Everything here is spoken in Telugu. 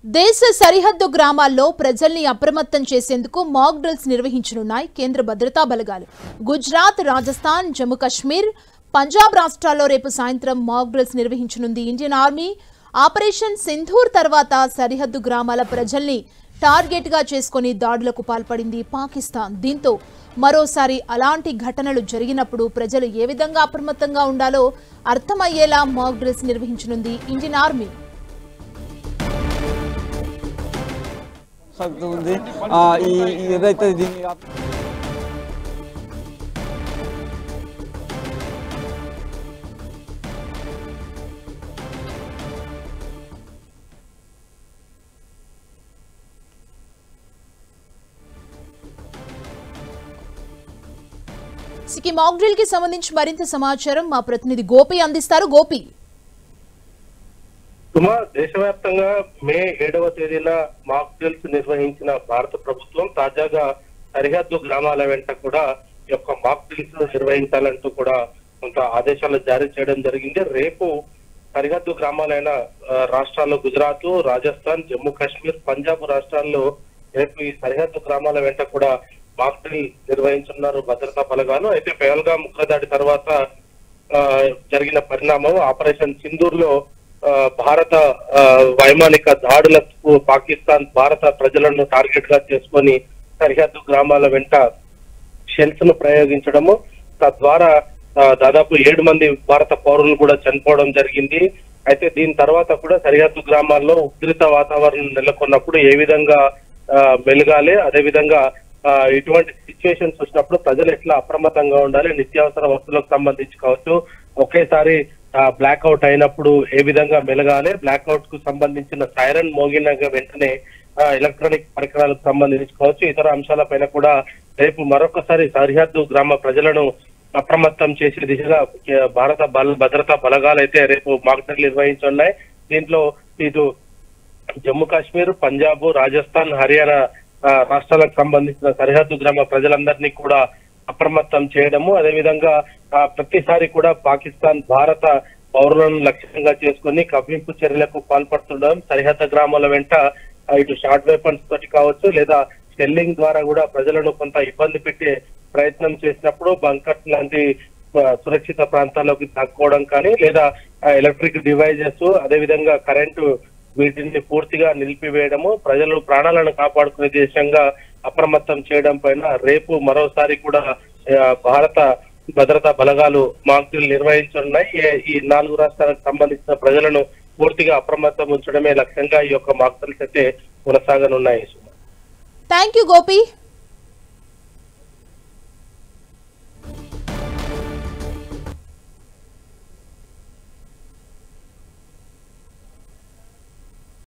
దేశ సరిహద్దు గ్రామాల్లో ప్రజల్ని అప్రమత్తం చేసేందుకు మాక్ డ్రిల్స్ నిర్వహించనున్నాయి కేంద్ర భద్రతా బలగాలు. గుజరాత్, రాజస్థాన్, జమ్మూ కాశ్మీర్, పంజాబ్ రాష్ట్రాల్లో రేపు సాయంత్రం మాక్ డ్రిల్స్ నిర్వహించనుంది ఇండియన్ ఆర్మీ. ఆపరేషన్ సింధూర్ తర్వాత సరిహద్దు గ్రామాల ప్రజల్ని టార్గెట్ గా చేసుకుని దాడులకు పాల్పడింది పాకిస్తాన్. దీంతో మరోసారి అలాంటి ఘటనలు జరిగినప్పుడు ప్రజలు ఏ విధంగా అప్రమత్తంగా ఉండాలో అర్థమయ్యేలా మాక్ డ్రిల్స్ నిర్వహించనుంది ఇండియన్ ఆర్మీ. సికి మాక్ డ్రిల్ కి సంబంధించి మరింత సమాచారం మా ప్రతినిధి గోపి అందిస్తారు. గోపి, దేశవ్యాప్తంగా మే 7వ తేదీన మాక్ డ్రిల్స్ నిర్వహించిన భారత ప్రభుత్వం తాజాగా సరిహద్దు గ్రామాల వెంట కూడా ఈ యొక్క మాక్ డ్రిల్స్ నిర్వహించాలంటూ కూడా కొంత ఆదేశాలు జారీ చేయడం జరిగింది. రేపు సరిహద్దు గ్రామాలైన రాష్ట్రాల్లో గుజరాత్, రాజస్థాన్, జమ్మూ కాశ్మీర్, పంజాబ్ రాష్ట్రాల్లో రేపు ఈ సరిహద్దు గ్రామాల వెంట కూడా మాక్ డ్రిల్ నిర్వహించున్నారు భద్రతా బలగాలు. అయితే పహల్గామ్ ఉగ్రదాడి తర్వాత జరిగిన పరిణామం ఆపరేషన్ సింధూర్ లో భారత వైమానిక దాడులకు పాకిస్తాన్ భారత ప్రజలను టార్గెట్ గా చేసుకొని సరిహద్దు గ్రామాల వెంట షెల్స్ ను ప్రయోగించడము, తద్వారా దాదాపు 7 మంది భారత పౌరులు కూడా చనిపోవడం జరిగింది. అయితే దీని తర్వాత కూడా సరిహద్దు గ్రామాల్లో ఉద్రిక్త వాతావరణం నెలకొన్నప్పుడు ఏ విధంగా మెలగాలి, అదేవిధంగా ఇటువంటి సిచ్యువేషన్స్ వచ్చినప్పుడు ప్రజలు ఎట్లా అప్రమత్తంగా ఉండాలి, నిత్యావసర వస్తువులకు సంబంధించి కావచ్చు, ఒకేసారి బ్లాక్అవుట్ అయినప్పుడు ఏ విధంగా మెలగాలి, బ్లాక్అవుట్ కు సంబంధించిన సైరన్ మోగిన వెంటనే ఎలక్ట్రానిక్ పరికరాలకు సంబంధించి కావచ్చు, ఇతర అంశాలపైన కూడా రేపు మరొకసారి సరిహద్దు గ్రామ ప్రజలను అప్రమత్తం చేసే దిశగా భారత భద్రతా బలగాలు అయితే రేపు మాక్ డ్రిల్ నిర్వహించున్నాయి. దీంట్లో ఇటు జమ్మూ కాశ్మీర్, పంజాబ్, రాజస్థాన్, హర్యానా రాష్ట్రాలకు సంబంధించిన సరిహద్దు గ్రామ ప్రజలందరినీ కూడా అప్రమత్తం చేయడము, అదేవిధంగా ప్రతిసారి కూడా పాకిస్తాన్ భారత పౌరులను లక్ష్యంగా చేసుకుని కవ్వింపు చర్యలకు పాల్పడుతుండడం, సరిహద్దు గ్రామాల వెంట ఇటు షార్ట్ వెపన్స్ తోటి కావచ్చు లేదా షెల్లింగ్ ద్వారా కూడా ప్రజలను కొంత ఇబ్బంది పెట్టే ప్రయత్నం చేసినప్పుడు బంకర్స్ లాంటి సురక్షిత ప్రాంతాల్లోకి తక్కువడం కానీ లేదా ఎలక్ట్రిక్ డివైజెస్ అదేవిధంగా కరెంటు వీటిని పూర్తిగా నిలిపివేయడము, ప్రజలు ప్రాణాలను కాపాడుకునే దిశగా అప్రమత్తం చేయడం పైన రేపు మరోసారి కూడా భారత భద్రతా బలగాలు మాక్ డ్రిల్ నిర్వహించనున్నాయి. ఈ 4 రాష్ట్రాలకు సంబంధించిన ప్రజలను పూర్తిగా అప్రమత్తం ఉంచడమే లక్ష్యంగా ఈ యొక్క మాక్ డ్రిల్స్ అయితే కొనసాగనున్నాయి. Thank you Gopi.